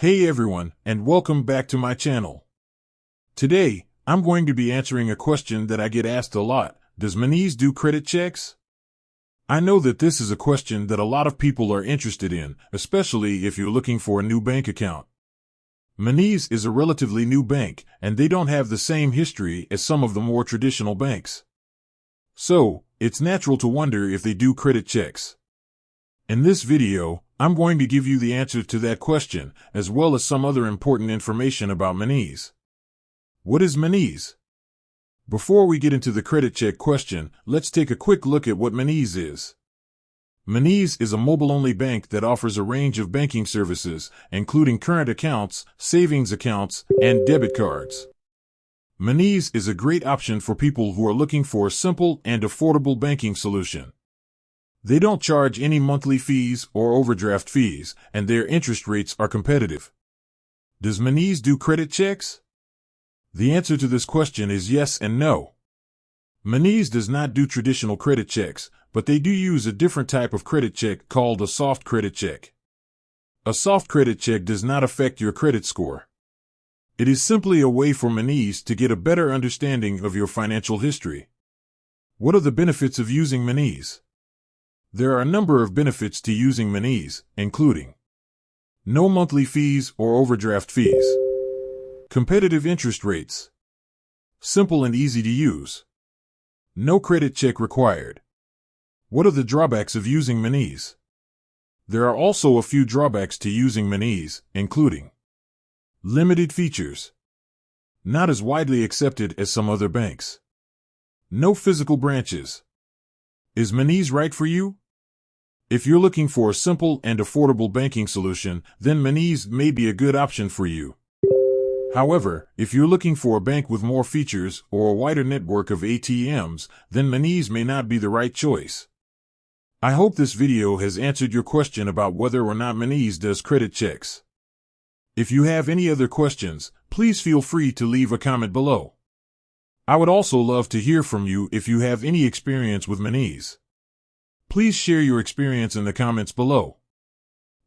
Hey everyone, and welcome back to my channel. Today, I'm going to be answering a question that I get asked a lot. Does Monese do credit checks? I know that this is a question that a lot of people are interested in, especially if you're looking for a new bank account. Monese is a relatively new bank, and they don't have the same history as some of the more traditional banks. So, it's natural to wonder if they do credit checks. In this video, I'm going to give you the answer to that question, as well as some other important information about Monese. What is Monese? Before we get into the credit check question, let's take a quick look at what Monese is. Monese is a mobile-only bank that offers a range of banking services, including current accounts, savings accounts, and debit cards. Monese is a great option for people who are looking for a simple and affordable banking solution. They don't charge any monthly fees or overdraft fees, and their interest rates are competitive. Does Monese do credit checks? The answer to this question is yes and no. Monese does not do traditional credit checks, but they do use a different type of credit check called a soft credit check. A soft credit check does not affect your credit score. It is simply a way for Monese to get a better understanding of your financial history. What are the benefits of using Monese? There are a number of benefits to using Monese, including no monthly fees or overdraft fees, competitive interest rates, simple and easy to use, no credit check required. What are the drawbacks of using Monese? There are also a few drawbacks to using Monese, including limited features, not as widely accepted as some other banks, no physical branches. Is Monese right for you? If you're looking for a simple and affordable banking solution, then Monese may be a good option for you. However, if you're looking for a bank with more features or a wider network of ATMs, then Monese may not be the right choice. I hope this video has answered your question about whether or not Monese does credit checks. If you have any other questions, please feel free to leave a comment below. I would also love to hear from you if you have any experience with Monese. Please share your experience in the comments below.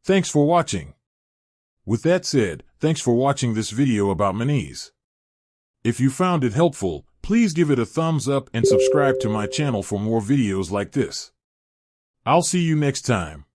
Thanks for watching. With that said, thanks for watching this video about Monese. If you found it helpful, please give it a thumbs up and subscribe to my channel for more videos like this. I'll see you next time.